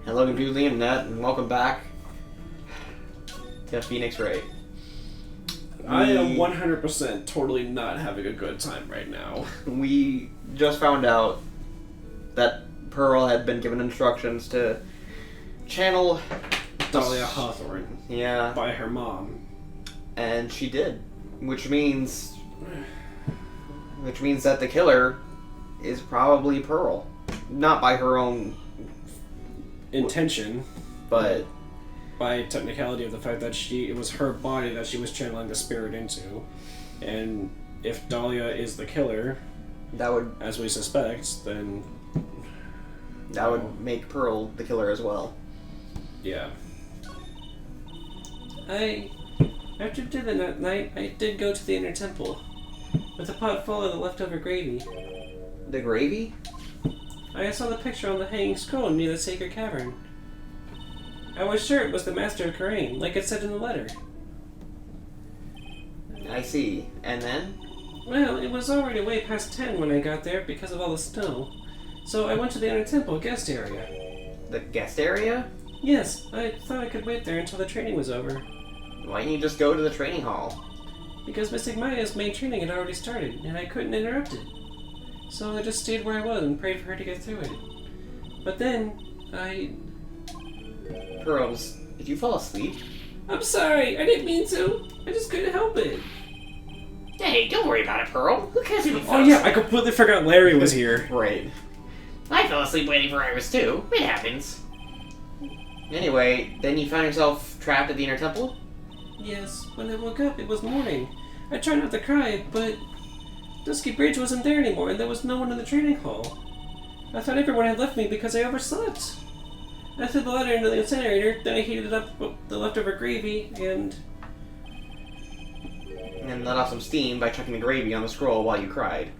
Hello, computer the internet, and welcome back to Phoenix Wright. I am 100% totally not having a good time right now. We just found out that Pearl had been given instructions to channel Dahlia Hawthorne. Yeah. By her mom. And she did. Which means that the killer is probably Pearl. Not by her own intention, but by technicality of the fact that it was her body that she was channeling the spirit into. And if Dahlia is the killer, that would, as we suspect, then that would make Pearl the killer as well. Yeah. After dinner that night, I did go to the inner temple with a pot full of the leftover gravy. The gravy? I saw the picture on the hanging scroll near the sacred cavern. I was sure it was the Master of Karain, like it said in the letter. I see. And then? Well, it was already way past 10 when I got there because of all the snow. So I went to the inner temple guest area. The guest area? Yes, I thought I could wait there until the training was over. Why didn't you just go to the training hall? Because Mystic Maya's main training had already started, and I couldn't interrupt it. So I just stayed where I was and prayed for her to get through it. But then, Pearls, did you fall asleep? I'm sorry, I didn't mean to. I just couldn't help it. Hey, don't worry about it, Pearl. Who cares if you fell Oh yeah, I completely forgot Larry was here. Right. I fell asleep waiting for Iris too. It happens. Anyway, then you found yourself trapped at the inner temple? Yes, when I woke up, it was morning. I tried not to cry, but Dusky Bridge wasn't there anymore, and there was no one in the training hall. I thought everyone had left me because I overslept. I threw the letter into the incinerator, then I heated up the leftover gravy, and let off some steam by chucking the gravy on the scroll while you cried.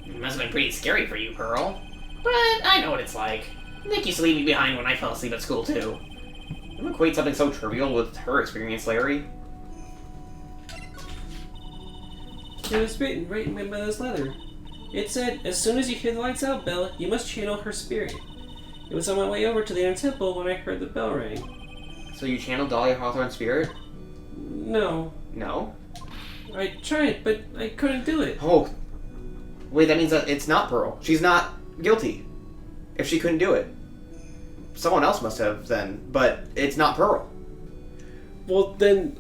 It must have been pretty scary for you, Pearl. But I know what it's like. Nick used to leave me behind when I fell asleep at school, too. You equate something so trivial with her experience, Larry. it was written right in my mother's letter. It said, as soon as you hear the lights out bell, you must channel her spirit. It was on my way over to the inner temple when I heard the bell ring. So you channeled Dahlia Hawthorne's spirit? No. No? I tried, but I couldn't do it. Oh. Wait, that means that it's not Pearl. She's not guilty. If she couldn't do it. Someone else must have then, but it's not Pearl. Well, then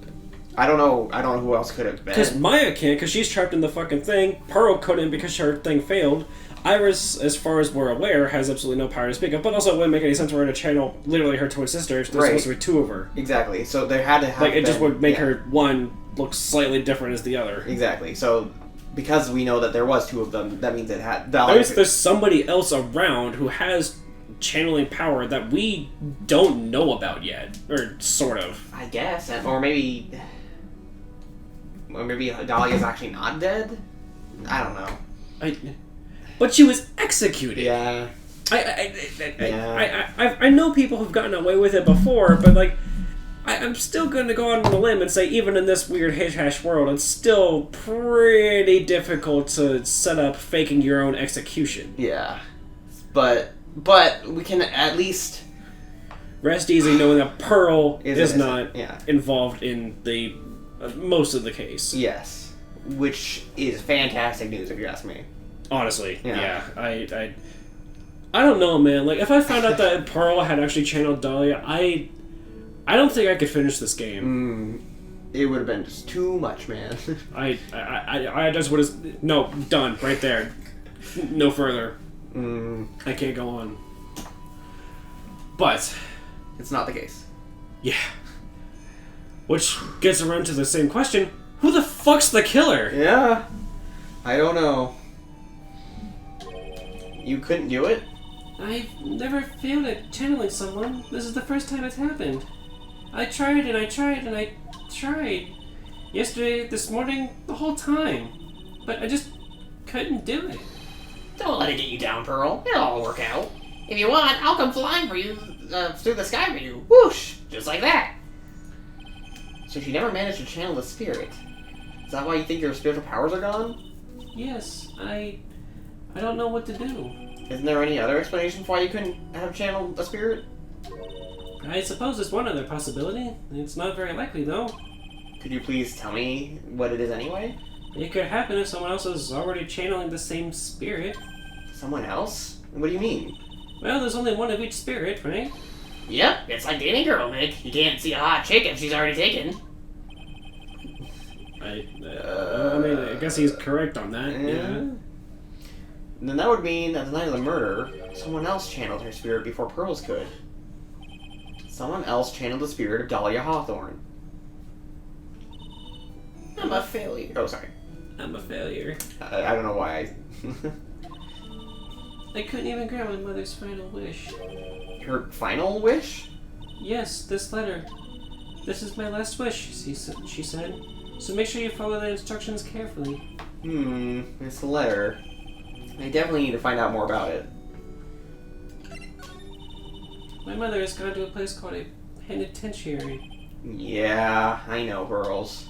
I don't know who else could have been. because Maya can't, because she's trapped in the fucking thing. Pearl couldn't because her thing failed. Iris, as far as we're aware, has absolutely no power to speak of, but also it wouldn't make any sense for her to channel literally her twin sister if there's Right. supposed to be two of her. Exactly. So there had to have Like, it been, just would make yeah. her one look slightly different as the other. Exactly. So because we know that there was two of them, that means it had... There's somebody else around who has channeling power that we don't know about yet. Or sort of. I guess. Or maybe Dahlia's actually not dead? I don't know. But she was executed. Yeah. I know people have gotten away with it before, but like, I'm still going to go out on a limb and say even in this weird hish-hash world, it's still pretty difficult to set up faking your own execution. Yeah. But we can at least rest easy knowing that Pearl is not yeah. involved in the most of the case. Yes. Which is fantastic news if you ask me. Honestly, yeah. I don't know, man. Like, if I found out that Pearl had actually channeled Dahlia, I don't think I could finish this game. It would have been just too much, man. I just would have... No, done. Right there. No further. I can't go on. But... it's not the case. Yeah. Which gets around to the same question. Who the fuck's the killer? Yeah. I don't know. You couldn't do it? I've never failed at channeling someone. This is the first time it's happened. I tried and I tried and I tried. Yesterday, this morning, the whole time. But I just couldn't do it. Don't let it get you down, Pearl. It'll all work out. If you want, I'll come flying for you through the sky for you. Whoosh! Just like that. So she never managed to channel the spirit. Is that why you think your spiritual powers are gone? Yes, I don't know what to do. Isn't there any other explanation for why you couldn't have channeled a spirit? I suppose there's one other possibility. It's not very likely, though. Could you please tell me what it is anyway? It could happen if someone else is already channeling the same spirit. Someone else? What do you mean? Well, there's only one of each spirit, right? Yep, it's like dating a girl, Nick. You can't see a hot chick if she's already taken. I mean, I guess he's correct on that. Yeah. Then that would mean that the night of the murder, someone else channeled her spirit before Pearls could. Someone else channeled the spirit of Dahlia Hawthorne. I'm a failure. Oh, sorry. I'm a failure. I don't know why I couldn't even grant my mother's final wish. Her final wish? Yes, this letter. This is my last wish, she said. So make sure you follow the instructions carefully. It's a letter. I definitely need to find out more about it. My mother has gone to a place called a penitentiary. Yeah, I know, Pearls.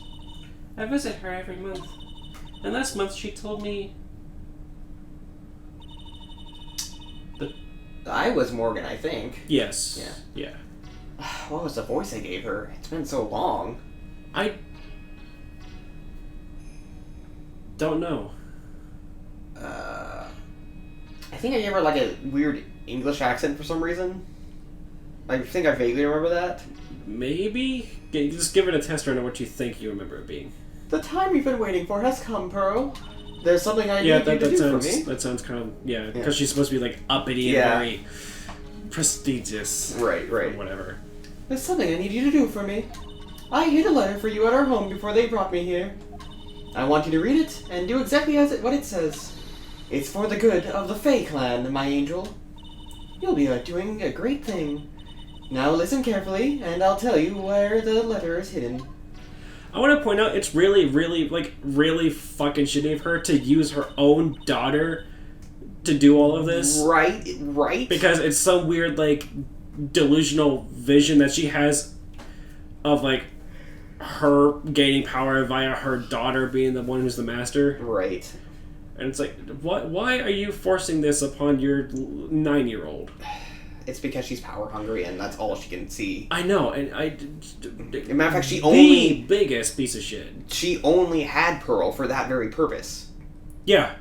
I visit her every month. And last month she told me... I was Morgan, I think. Yes. Yeah. Yeah. What was the voice I gave her? It's been so long. I don't know. I think I gave her like a weird English accent for some reason. I think I vaguely remember that. Maybe? Just give it a test run on what you think you remember it being. The time you've been waiting for has come, Pearl. There's something I need you to do for me. That sounds kind of, yeah, because she's supposed to be like uppity and very prestigious. Right. Or whatever. There's something I need you to do for me. I hid a letter for you at our home before they brought me here. I want you to read it and do exactly what it says. It's for the good of the Fae clan, my angel. You'll be doing a great thing. Now listen carefully, and I'll tell you where the letter is hidden. I want to point out it's really fucking shitty of her to use her own daughter to do all of this. Right. Because it's some weird, delusional vision that she has of, her gaining power via her daughter being the one who's the master. Right. And it's why are you forcing this upon your 9-year-old? It's because she's power hungry and that's all she can see. I know, and matter of fact, the biggest piece of shit. She only had Pearl for that very purpose. Yeah.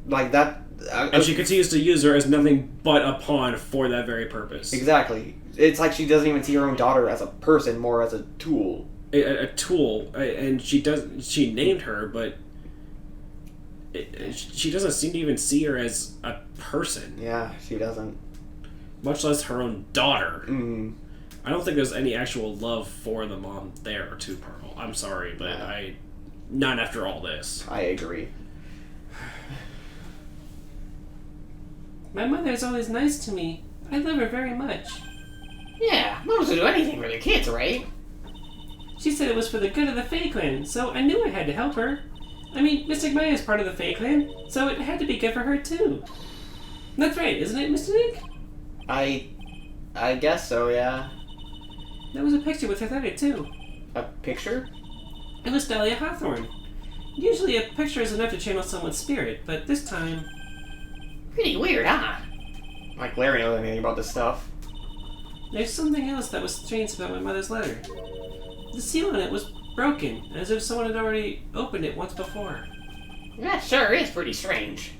Like that... and she continues to use her as nothing but a pawn for that very purpose. Exactly. It's like she doesn't even see her own daughter as a person, more as a tool. A tool, and she named her, but she doesn't seem to even see her as a person. Yeah, she doesn't. Much less her own daughter. Mm. I don't think there's any actual love for the mom there to Pearl. I'm sorry, but not after all this. I agree. My mother's always nice to me. I love her very much. Yeah, moms will do anything for their kids, right? She said it was for the good of the Fae clan, so I knew I had to help her. I mean, Mystic Maya is part of the Fae clan, so it had to be good for her too. That's right, isn't it, Mr. Nick? I guess so, yeah. There was a picture with her letter too. A picture? It was Dahlia Hawthorne. Usually a picture is enough to channel someone's spirit, but this time... Pretty weird, huh? Like Larry knows anything about this stuff. There's something else that was strange about my mother's letter. The seal on it was broken, as if someone had already opened it once before. That sure is pretty strange.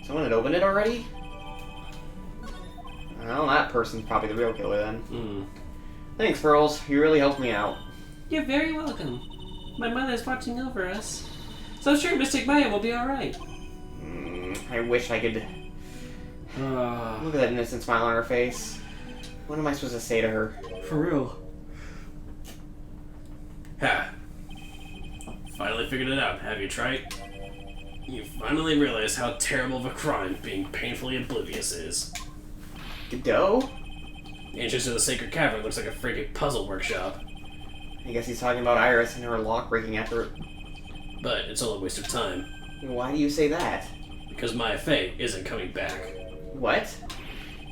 Someone had opened it already? Well, that person's probably the real killer then. Thanks, Pearls. You really helped me out. You're very welcome. My mother's watching over us. So sure, Mystic Maya will be alright. I wish I could... Look at that innocent smile on her face. What am I supposed to say to her? For real. Ha. Finally figured it out, have you, Trite? You finally realize how terrible of a crime being painfully oblivious is. Godot? The entrance to the Sacred Cavern looks like a freaking puzzle workshop. I guess he's talking about Iris and her lock breaking effort. But it's all a waste of time. Why do you say that? Because Maya Fey isn't coming back. What?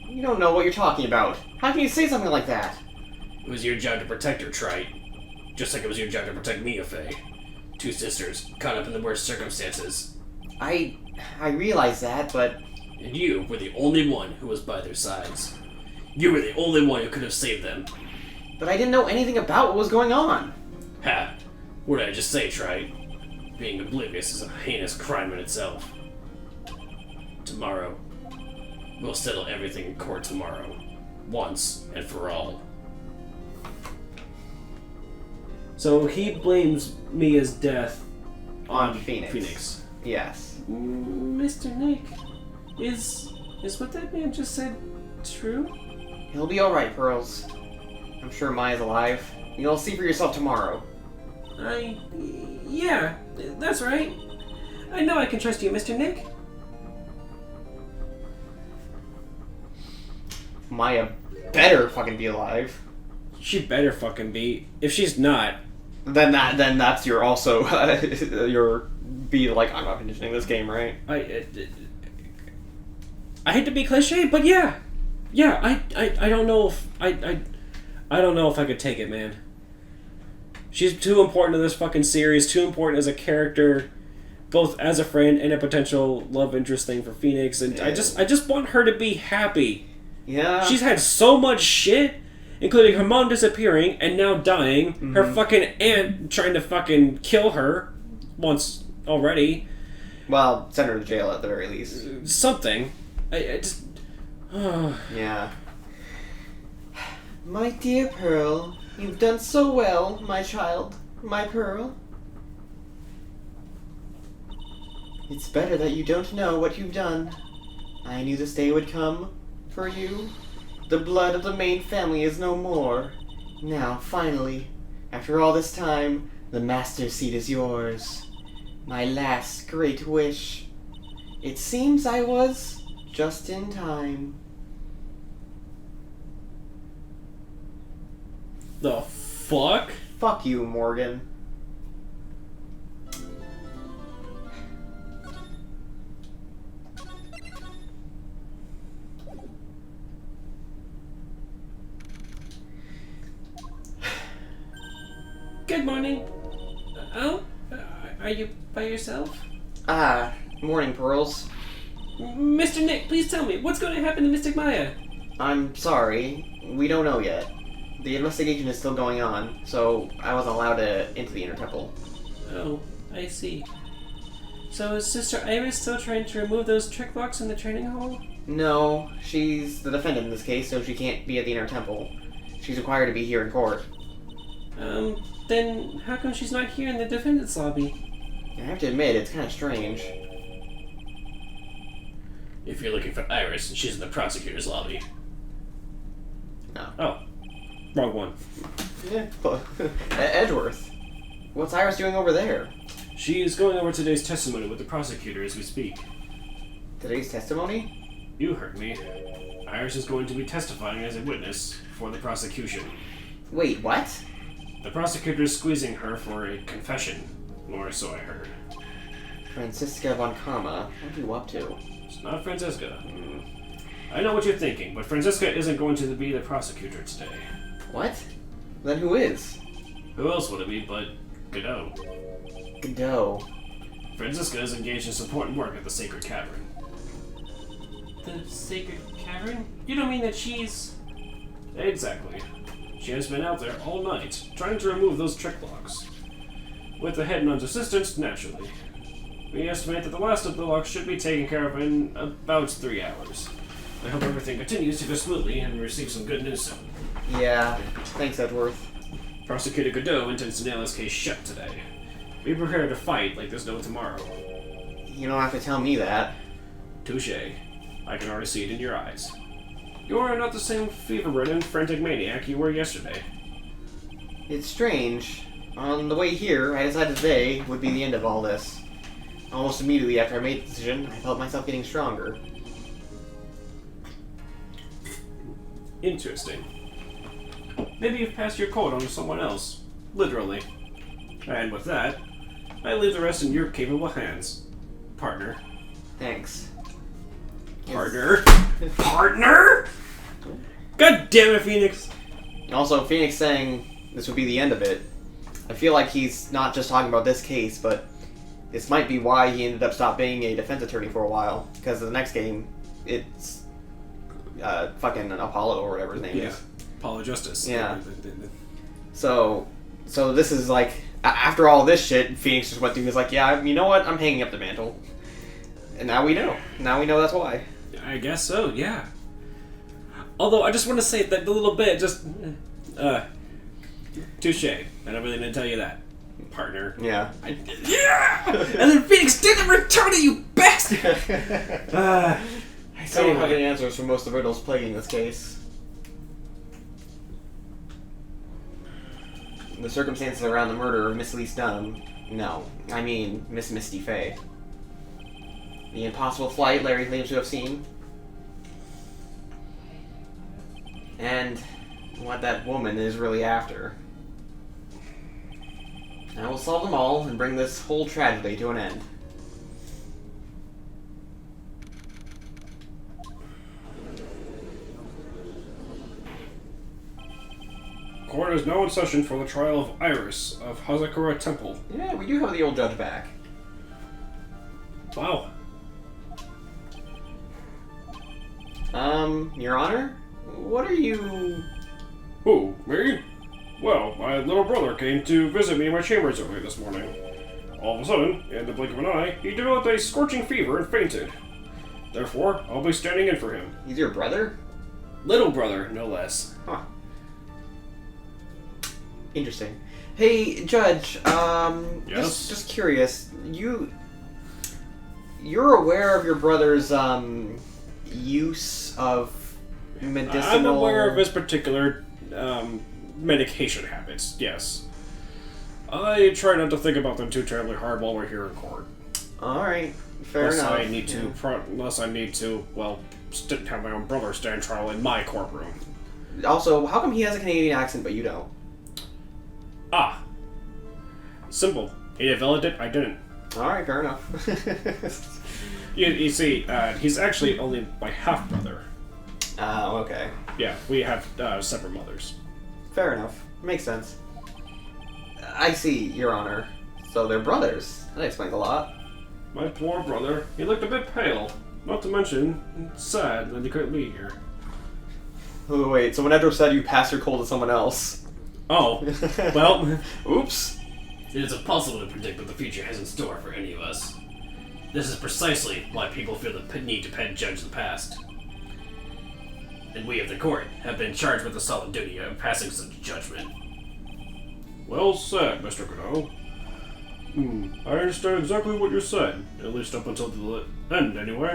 You don't know what you're talking about. How can you say something like that? It was your job to protect her, Trite. Just like it was your job to protect Mia Fey. Two sisters, caught up in the worst circumstances. I realize that, but... And you were the only one who was by their sides. You were the only one who could have saved them. But I didn't know anything about what was going on. Ha! What did I just say, Wright? Being oblivious is a heinous crime in itself. Tomorrow. We'll settle everything in court tomorrow. Once and for all. So he blames Mia's death On Phoenix. Yes. Mr. Nick, is what that man just said true? He'll be alright, Pearls. I'm sure Maya's alive. You'll see for yourself tomorrow. Yeah, that's right. I know I can trust you, Mr. Nick. Maya better fucking be alive. She better fucking be. If she's not, Then that's your also your be like, I'm not finishing this game, right? I hate to be cliche, but yeah. I don't know if I don't know if I could take it, man. She's too important to this fucking series, too important as a character, both as a friend and a potential love interest thing for Phoenix, and Yeah. I just want her to be happy. Yeah. She's had so much shit, including her mom disappearing and now dying, her fucking aunt trying to fucking kill her once already. Well, send her to jail at the very least. Something. I just... Yeah. My dear Pearl, you've done so well, my child, my Pearl. It's better that you don't know what you've done. I knew this day would come for you. The blood of the main family is no more. Now, finally, after all this time, the master seat is yours. My last great wish. It seems I was just in time. The fuck? Fuck you, Morgan. Good morning. Oh? Are you by yourself? Morning, Pearls. Mr. Nick, please tell me, what's going to happen to Mystic Maya? I'm sorry. We don't know yet. The investigation is still going on, so I wasn't allowed into the Inner Temple. Oh, I see. So is Sister Iris still trying to remove those trick blocks in the training hall? No, she's the defendant in this case, so she can't be at the Inner Temple. She's required to be here in court. Then how come she's not here in the defendant's lobby? I have to admit, it's kind of strange. If you're looking for Iris, she's in the prosecutor's lobby. No. Oh, wrong one. Yeah, but Edgeworth. What's Iris doing over there? She is going over today's testimony with the prosecutor as we speak. Today's testimony? You heard me. Iris is going to be testifying as a witness for the prosecution. Wait, what? The prosecutor is squeezing her for a confession, or so I heard. Francisca von Karma. What are you up to? It's not Francisca. I know what you're thinking, but Francisca isn't going to be the prosecutor today. What? Then who is? Who else would it be but Godot? Godot. Francisca is engaged in some important work at the Sacred Cavern. The Sacred Cavern? You don't mean that she's... Exactly. She has been out there all night, trying to remove those trick blocks. With the head nun's assistance, naturally. We estimate that the last of the locks should be taken care of in about 3 hours. I hope everything continues to go smoothly and we receive some good news soon. Yeah, thanks, Edgeworth. Prosecutor Godot intends to nail this case shut today. Be prepared to fight like there's no tomorrow. You don't have to tell me that. Touché. I can already see it in your eyes. You are not the same fever-ridden, frantic maniac you were yesterday. It's strange. On the way here, I decided today would be the end of all this. Almost immediately after I made the decision, I felt myself getting stronger. Interesting. Maybe you've passed your code on to someone else. Literally. And with that, I leave the rest in your capable hands. Partner. Thanks. Partner? Partner? God damn it, Phoenix! Also, Phoenix saying this would be the end of it. I feel like he's not just talking about this case, but this might be why he ended up stopped being a defense attorney for a while. Because of the next game, it's fucking Apollo or whatever his name is. Apollo Justice. Yeah. So this is like, after all this shit, Phoenix just went through and was like, yeah, you know what? I'm hanging up the mantle. And now we know. Now we know that's why. I guess so, yeah. Although, I just want to say that a little bit, just... touche. I don't really need to tell you that, partner. Yeah. Yeah! And then Phoenix didn't return it, you bastard! I still don't have any answers for most of the riddles plaguing this case. The circumstances around the murder of Miss Lee Dunham. No. I mean, Miss Misty Faye. The impossible flight Larry claims to have seen. And what that woman is really after. I will solve them all and bring this whole tragedy to an end. Court is now in session for the trial of Iris of Hazakura Temple. Yeah, we do have the old judge back. Wow. Your Honor? What are you... Who, me? Well, my little brother came to visit me in my chambers early this morning. All of a sudden, in the blink of an eye, he developed a scorching fever and fainted. Therefore, I'll be standing in for him. He's your brother? Little brother, no less. Huh. Interesting. Hey, Judge, Yes? just curious, you're aware of your brother's, use of medicinal... I'm aware of his particular, medication habits, yes. I try not to think about them too terribly hard while we're here in court. Alright, fair unless enough. Unless I need to, well, have my own brother stand trial in my courtroom. Also, how come he has a Canadian accent but you don't? Ah. Simple. He developed it, I didn't. Alright, fair enough. You see, he's actually only my half-brother. Oh, okay. Yeah, we have separate mothers. Fair enough. Makes sense. I see, Your Honor. So they're brothers. That explains a lot. My poor brother, he looked a bit pale. Not to mention, sad that he couldn't be here. Oh, wait, so whenever said you passed your cold to someone else. Oh, well... Oops. It is impossible to predict what the future has in store for any of us. This is precisely why people feel the need to judge the past. And we of the court have been charged with the solemn duty of passing such judgment. Well said, Mr. Godot. I understand exactly what you said, at least up until the end, anyway.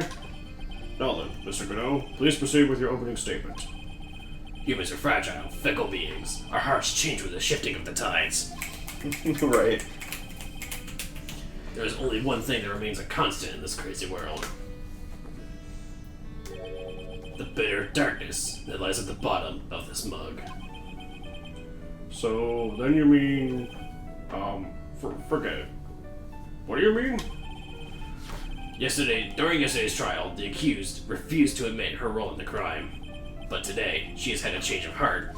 Now then, Mr. Godot, please proceed with your opening statement. Humans are fragile, fickle beings. Our hearts change with the shifting of the tides. Right. There is only one thing that remains a constant in this crazy world. The bitter darkness that lies at the bottom of this mug. So, then you mean... forget it. What do you mean? During yesterday's trial, the accused refused to admit her role in the crime. But today, she has had a change of heart.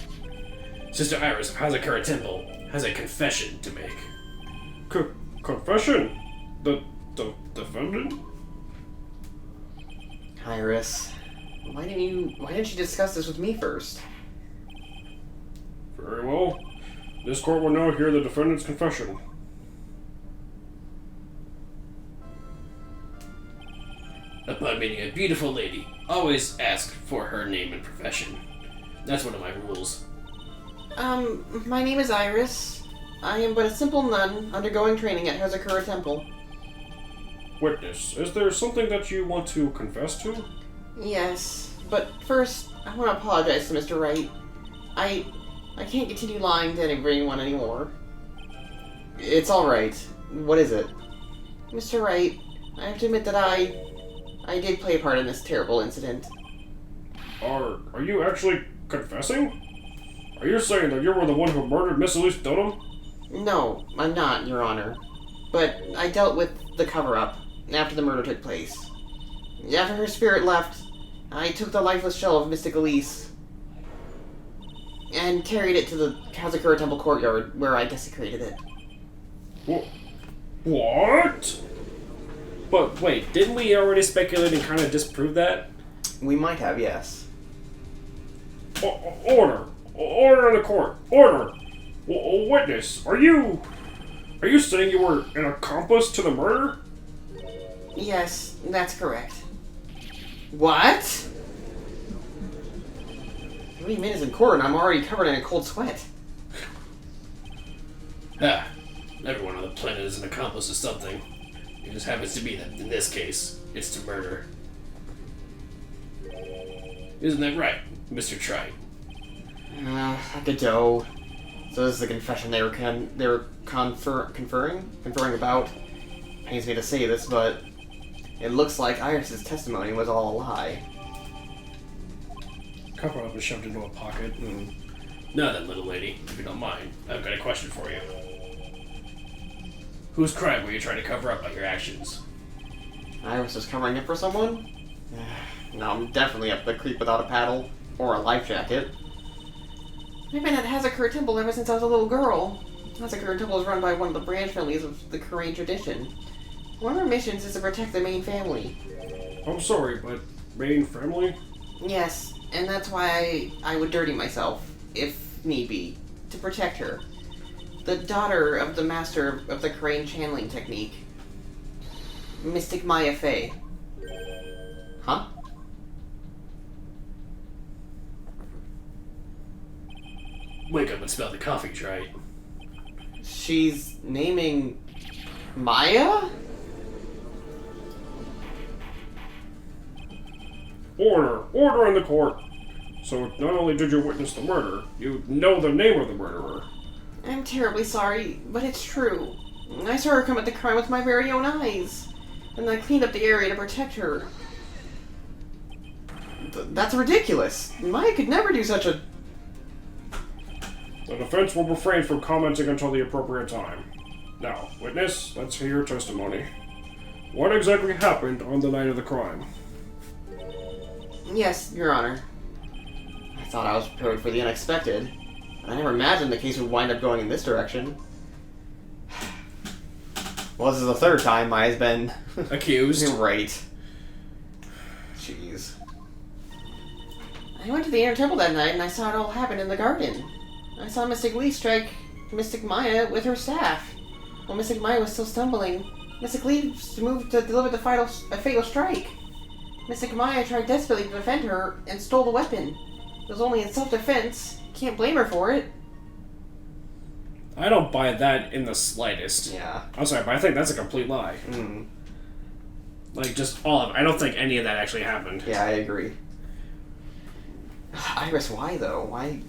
Sister Iris of Hazakura Temple has a confession to make. Confession? The defendant? Iris, why didn't you discuss this with me first? Very well. This court will now hear the defendant's confession. Upon meeting a beautiful lady, always ask for her name and profession. That's one of my rules. My name is Iris. I am but a simple nun undergoing training at Hazakura Temple. Witness, is there something that you want to confess to? Yes, but first, I want to apologize to Mr. Wright. I can't continue lying to anyone anymore. It's alright. What is it? Mr. Wright, I have to admit that I did play a part in this terrible incident. Are you actually confessing? Are you saying that you were the one who murdered Miss Elise Dunham? No, I'm not, Your Honor. But I dealt with the cover-up after the murder took place. After her spirit left, I took the lifeless shell of Mystic Elise. and carried it to the Kazakura Temple courtyard, where I desecrated it. What? But wait, didn't we already speculate and kind of disprove that? We might have, yes. Order! Order in the court! Order! Witness, are you saying you were an accomplice to the murder? Yes, that's correct. What? 3 minutes in court and I'm already covered in a cold sweat. Everyone on the planet is an accomplice to something. It just happens to be that in this case, it's to murder. Isn't that right, Mr. Wright? Godot. So this is the confession they were conferring about. Pains me to say this, but it looks like Iris's testimony was all a lie. Cover up and shoved into a pocket. Now then, little lady, if you don't mind, I've got a question for you. Whose crime were you trying to cover up by your actions? Iris was covering it for someone? No, I'm definitely up the creek without a paddle or a life jacket. I've been at Hazakura Temple ever since I was a little girl. Hazakura Temple is run by one of the branch families of the Korean tradition. One of our missions is to protect the main family. I'm sorry, but main family? Yes, and that's why I would dirty myself, if need be, to protect her. The daughter of the master of the Korean channeling technique. Mystic Maya Fey. Huh? Wake up and smell the coffee, Wright. She's naming Maya? Order! Order in the court! So not only did you witness the murder, you know the name of the murderer. I'm terribly sorry, but it's true. I saw her commit the crime with my very own eyes. And I cleaned up the area to protect her. That's ridiculous. Maya could never do such a... The defense will refrain from commenting until the appropriate time. Now, witness, let's hear your testimony. What exactly happened on the night of the crime? Yes, Your Honor. I thought I was prepared for the unexpected. I never imagined the case would wind up going in this direction. Well, this is the third time Maya's been... Accused. Right. Jeez. I went to the inner temple that night and I saw it all happen in the garden. I saw Mystic Lee strike Mystic Maya with her staff. While Mystic Maya was still stumbling, Mystic Lee moved to deliver the fatal strike. Mystic Maya tried desperately to defend her and stole the weapon. It was only in self-defense. Can't blame her for it. I don't buy that in the slightest. Yeah. I'm sorry, but I think that's a complete lie. Like, just all of it. I don't think any of that actually happened. Yeah, I agree. Iris, why though? Why?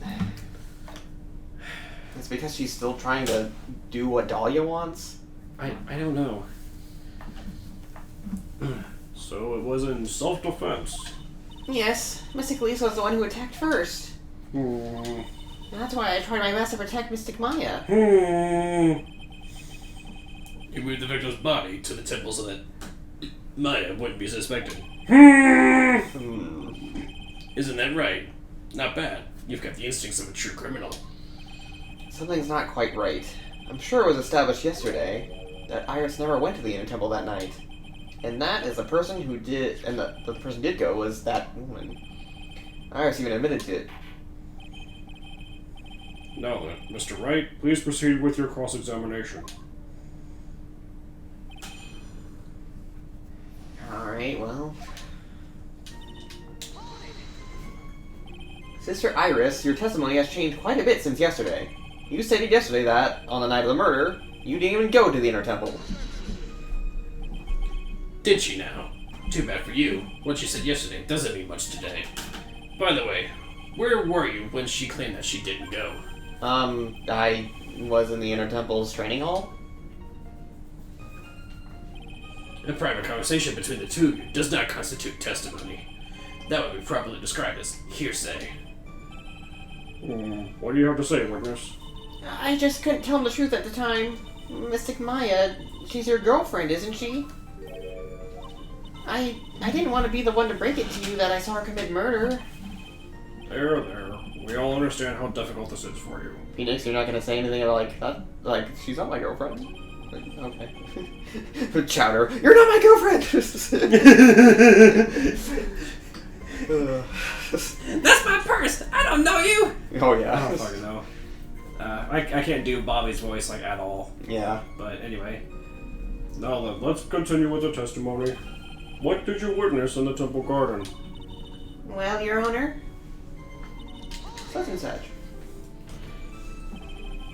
It's because she's still trying to do what Dahlia wants? I don't know. So it was in self-defense. Yes, Mystic Lee was the one who attacked first. And that's why I tried my best to protect Mystic Maya. You moved the victim's body to the temple so that Maya wouldn't be suspected. Isn't that right? Not bad. You've got the instincts of a true criminal. Something's not quite right. I'm sure it was established yesterday that Iris never went to the inner temple that night. And that is the person who did, and the person did go was that woman. Iris even admitted to it. Now then, Mr. Wright, please proceed with your cross-examination. Alright, well... Sister Iris, your testimony has changed quite a bit since yesterday. You stated yesterday that, on the night of the murder, you didn't even go to the inner temple. Did she now? Too bad for you. What she said yesterday doesn't mean much today. By the way, where were you when she claimed that she didn't go? I was in the inner temple's training hall. A private conversation between the two of you does not constitute testimony. That would be properly described as hearsay. What do you have to say, witness? I just couldn't tell him the truth at the time. Mystic Maya, she's your girlfriend, isn't she? I didn't want to be the one to break it to you that I saw her commit murder. There. We all understand how difficult this is for you. Phoenix, you're not gonna say anything about like that? Like, she's not my girlfriend. Like, okay. Chowder, you're not my girlfriend! That's my purse! I don't know you! Oh I yeah. don't fucking know. I can't do Bobby's voice like at all. Yeah. But anyway. Now then, let's continue with the testimony. What did you witness in the temple garden? Well, Your Honor. Such and such.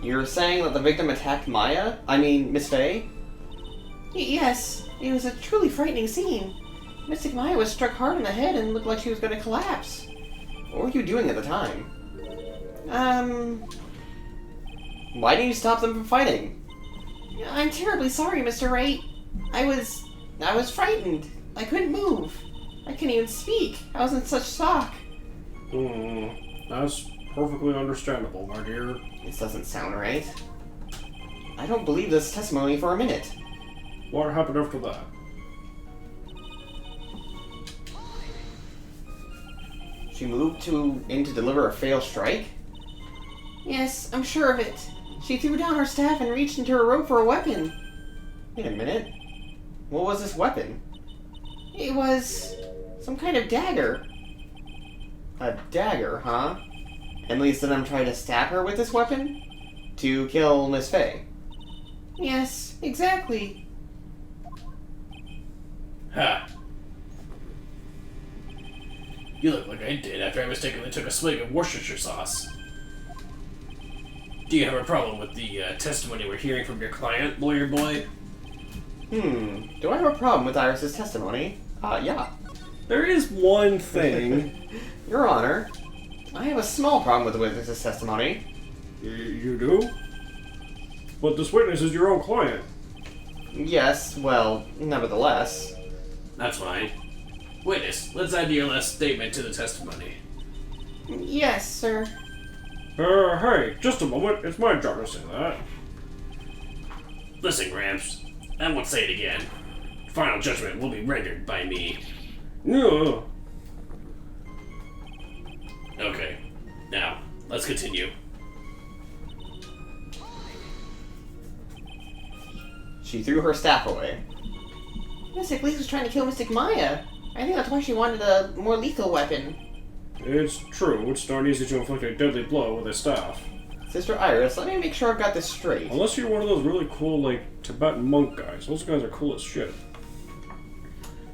You're saying that the victim attacked Maya? I mean, Miss Faye? Yes. It was a truly frightening scene. Mystic Maya was struck hard in the head and looked like she was going to collapse. What were you doing at the time? Why didn't you stop them from fighting? I'm terribly sorry, Mr. Wright. I was frightened. I couldn't move. I couldn't even speak. I was in such shock. That's perfectly understandable, my dear. This doesn't sound right. I don't believe this testimony for a minute. What happened after that? She moved in to deliver a failed strike? Yes, I'm sure of it. She threw down her staff and reached into her robe for a weapon. Wait a minute. What was this weapon? It was some kind of dagger. A dagger, huh? And Lisa then tried to stab her with this weapon? To kill Miss Faye? Yes, exactly. Ha! You look like I did after I mistakenly took a swig of Worcestershire sauce. Do you have a problem with the testimony we're hearing from your client, lawyer boy? Do I have a problem with Iris's testimony? Yeah. There is one thing. Your Honor, I have a small problem with the witness's testimony. You do? But this witness is your own client. Yes, well, nevertheless. That's fine. Witness, let's add your last statement to the testimony. Yes, sir. Hey, just a moment. It's my job to say that. Listen, Gramps. I won't say it again. Final judgment will be rendered by me. Yeah. Okay. Now, let's continue. She threw her staff away. Mystic Lisa was trying to kill Mystic Maya. I think that's why she wanted a more lethal weapon. It's true. It's not easy to inflict a deadly blow with a staff. Sister Iris, let me make sure I've got this straight. Unless you're one of those really cool, like, Tibetan monk guys. Those guys are cool as shit.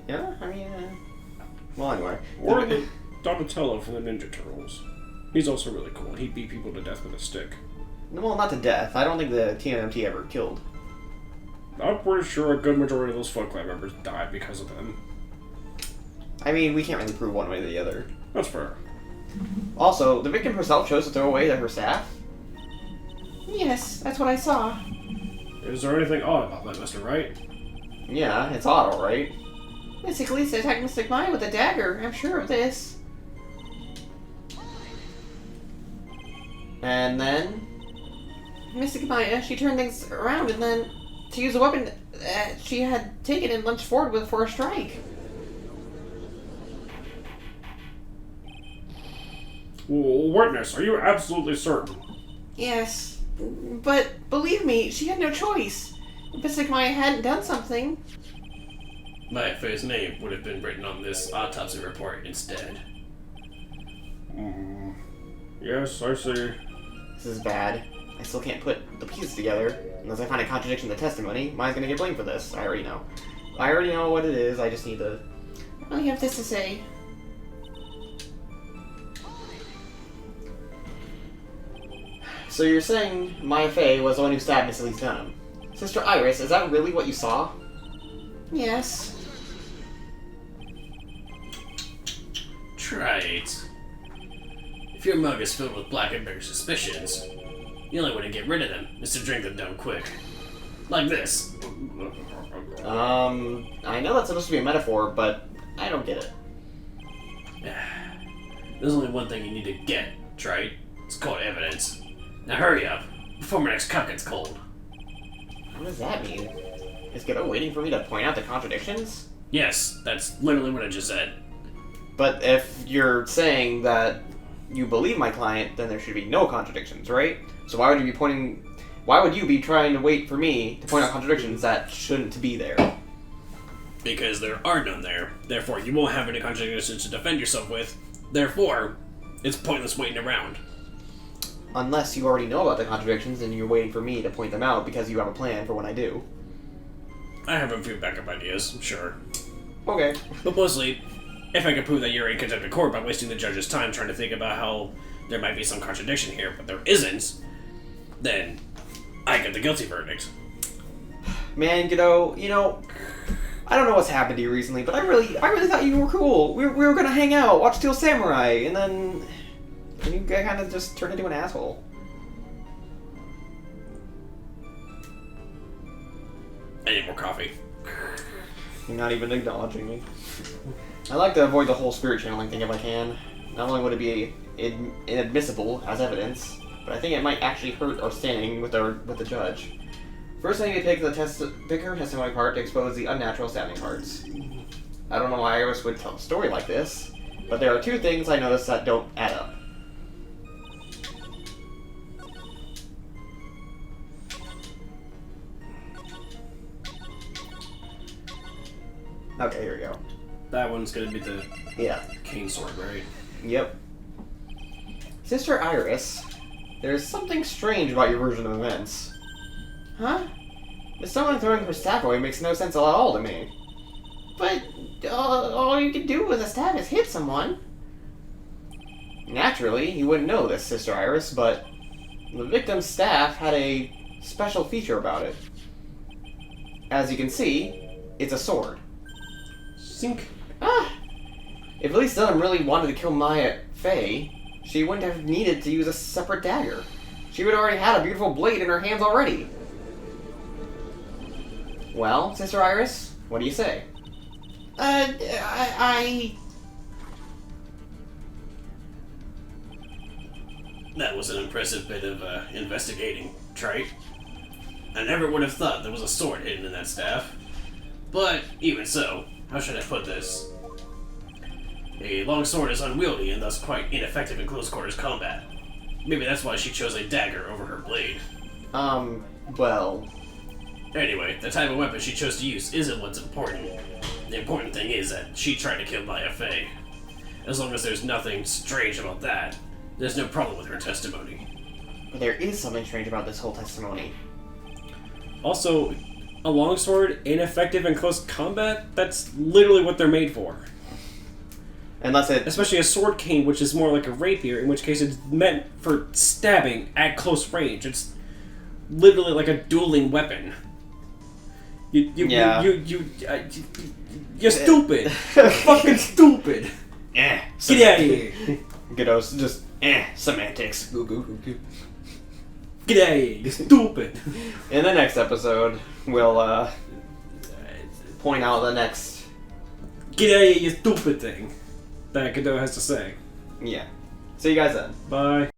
Yeah, I mean, well, anyway. Or the Donatello from the Ninja Turtles. He's also really cool. He beat people to death with a stick. Well, not to death. I don't think the TNMT ever killed. I'm pretty sure a good majority of those Foot Clan members died because of them. I mean, we can't really prove one way or the other. That's fair. Also, the victim herself chose to throw away her staff? Yes, that's what I saw. Is there anything odd about that, Mr. Wright? Yeah, it's odd, alright. Mystic Lisa attacked Mystic Maya with a dagger, I'm sure of this. And then... Mystic Maya, she turned things around and then to use a weapon that she had taken and lunged forward with for a strike. Witness, are you absolutely certain? Yes, but believe me, she had no choice. If Mystic Maya hadn't done something... My Faye's name would have been written on this autopsy report instead. Yes, I see. This is bad. I still can't put the pieces together. Unless I find a contradiction in the testimony, Maya's gonna get blamed for this. I already know. I already know what it is, I just need to... I only have this to say. So you're saying Maya Faye was the one who stabbed Miss Elise Dunham. Sister Iris, is that really what you saw? Yes. Try it. If your mug is filled with black and bitter suspicions, the only way to get rid of them is to drink them down quick. Like this. I know that's supposed to be a metaphor, but I don't get it. There's only one thing you need to get, Trite. It's called evidence. Now hurry up, before my next cup gets cold. What does that mean? Is Godot waiting for me to point out the contradictions? Yes, that's literally what I just said. But if you're saying that you believe my client, then there should be no contradictions, right? So why would you be trying to wait for me to point out contradictions that shouldn't be there? Because there are none there. Therefore, you won't have any contradictions to defend yourself with. Therefore, it's pointless waiting around. Unless you already know about the contradictions and you're waiting for me to point them out because you have a plan for when I do. I have a few backup ideas, sure. Okay. But mostly, if I can prove that you're in contempt of court by wasting the judge's time trying to think about how there might be some contradiction here, but there isn't, then I get the guilty verdict. Man, I don't know what's happened to you recently, but I really thought you were cool. We were gonna hang out, watch Steel Samurai, and then you kind of just turned into an asshole. I need more coffee. You're not even acknowledging me. I like to avoid the whole spirit channeling thing if I can. Not only would it be inadmissible as evidence, but I think it might actually hurt our standing with the judge. First, I need to pick her testimony part to expose the unnatural stabbing parts. I don't know why Iris would tell a story like this, but there are two things I noticed that don't add up. Okay, here we go. That one's gonna be the Yeah. cane sword, right? Yep. Sister Iris, there's something strange about your version of events. Huh? If someone throwing her staff away makes no sense at all to me. But all you can do with a staff is hit someone. Naturally, you wouldn't know this, Sister Iris, but the victim's staff had a special feature about it. As you can see, it's a sword. Sink. If Elise Dunham really wanted to kill Maya Fey, she wouldn't have needed to use a separate dagger. She would have already had a beautiful blade in her hands already. Well, Sister Iris, what do you say? That was an impressive bit of investigating, Trite. I never would have thought there was a sword hidden in that staff. But even so, how should I put this? A long sword is unwieldy and thus quite ineffective in close quarters combat. Maybe that's why she chose a dagger over her blade. Well... Anyway, the type of weapon she chose to use isn't what's important. The important thing is that she tried to kill Maya Fey. As long as there's nothing strange about that, there's no problem with her testimony. But there is something strange about this whole testimony. Also, a longsword ineffective in close combat? That's literally what they're made for. Unless it... Especially a sword cane, which is more like a rapier, in which case it's meant for stabbing at close range. It's literally like a dueling weapon. You're stupid. You're fucking stupid. Get Get out of here. Ghetto's just, semantics. Get out of here. You're stupid. In the next episode, we'll, point out the next... Get out of here, you stupid thing. That Godot has to say. Yeah. See you guys then. Bye.